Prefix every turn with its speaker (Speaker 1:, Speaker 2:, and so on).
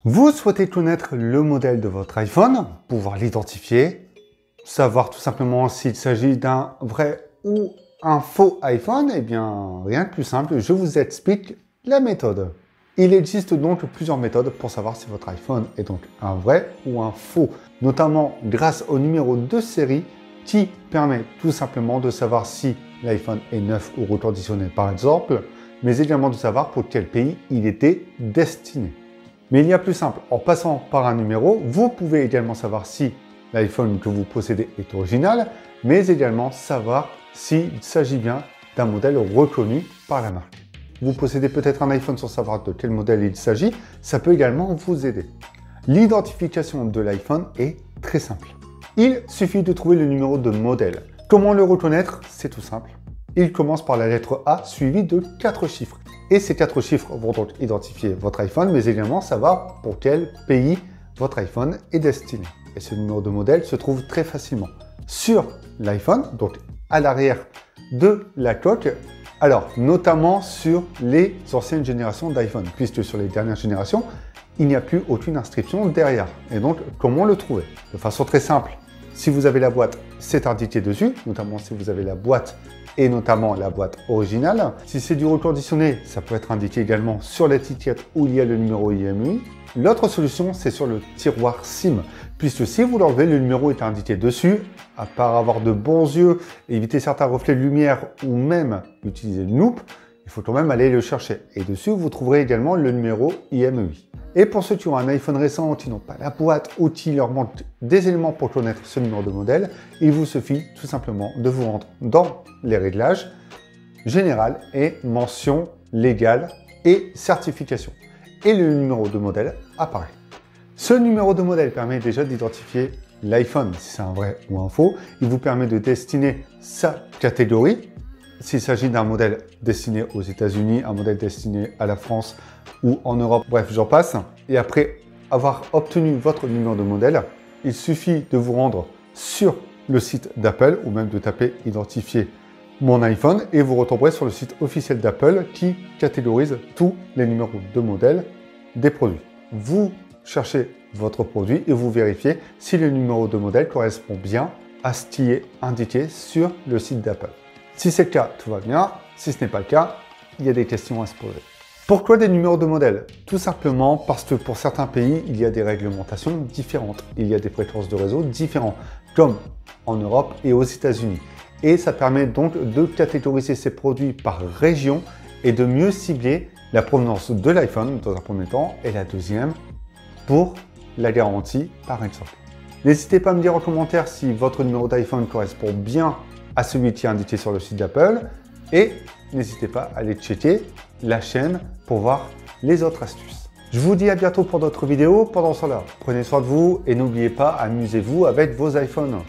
Speaker 1: Vous souhaitez connaître le modèle de votre iPhone, pouvoir l'identifier, savoir tout simplement s'il s'agit d'un vrai ou un faux iPhone. Eh bien, rien de plus simple, je vous explique la méthode. Il existe donc plusieurs méthodes pour savoir si votre iPhone est donc un vrai ou un faux, notamment grâce au numéro de série qui permet tout simplement de savoir si l'iPhone est neuf ou reconditionné par exemple, mais également de savoir pour quel pays il était destiné. Mais il y a plus simple, en passant par un numéro, vous pouvez également savoir si l'iPhone que vous possédez est original, mais également savoir s'il s'agit bien d'un modèle reconnu par la marque. Vous possédez peut-être un iPhone sans savoir de quel modèle il s'agit, ça peut également vous aider. L'identification de l'iPhone est très simple. Il suffit de trouver le numéro de modèle. Comment le reconnaître? C'est tout simple. Il commence par la lettre A suivie de 4 chiffres. Et ces 4 chiffres vont donc identifier votre iPhone, mais également savoir pour quel pays votre iPhone est destiné. Et ce numéro de modèle se trouve très facilement sur l'iPhone, donc à l'arrière de la coque. Alors, notamment sur les anciennes générations d'iPhone, puisque sur les dernières générations, il n'y a plus aucune inscription derrière. Et donc, comment le trouver? De façon très simple, si vous avez la boîte, c'est indiqué dessus, notamment si vous avez la boîte et notamment la boîte originale. Si c'est du reconditionné, ça peut être indiqué également sur l'étiquette où il y a le numéro IMEI. L'autre solution, c'est sur le tiroir SIM, puisque si vous l'enlevez, le numéro est indiqué dessus. À part avoir de bons yeux, éviter certains reflets de lumière ou même utiliser une loupe, il faut quand même aller le chercher. Et dessus, vous trouverez également le numéro IMEI. Et pour ceux qui ont un iPhone récent, qui n'ont pas la boîte ou qui leur manque des éléments pour connaître ce numéro de modèle, il vous suffit tout simplement de vous rendre dans les réglages, général et mention légale et certification. Et le numéro de modèle apparaît. Ce numéro de modèle permet déjà d'identifier l'iPhone, si c'est un vrai ou un faux. Il vous permet de destiner sa catégorie. S'il s'agit d'un modèle destiné aux États-Unis, un modèle destiné à la France ou en Europe, bref, j'en passe. Et après avoir obtenu votre numéro de modèle, il suffit de vous rendre sur le site d'Apple ou même de taper « Identifier mon iPhone » et vous retomberez sur le site officiel d'Apple qui catégorise tous les numéros de modèle des produits. Vous cherchez votre produit et vous vérifiez si le numéro de modèle correspond bien à ce qui est indiqué sur le site d'Apple. Si c'est le cas, tout va bien. Si ce n'est pas le cas, il y a des questions à se poser. Pourquoi des numéros de modèle? Tout simplement parce que pour certains pays, il y a des réglementations différentes. Il y a des fréquences de réseau différentes, comme en Europe et aux États-Unis. Et ça permet donc de catégoriser ces produits par région et de mieux cibler la provenance de l'iPhone dans un premier temps et la deuxième pour la garantie par exemple. N'hésitez pas à me dire en commentaire si votre numéro d'iPhone correspond bien à celui qui est indiqué sur le site d'Apple et n'hésitez pas à aller checker la chaîne pour voir les autres astuces. Je vous dis à bientôt pour d'autres vidéos. Pendant ce temps-là, prenez soin de vous et n'oubliez pas, amusez-vous avec vos iPhones.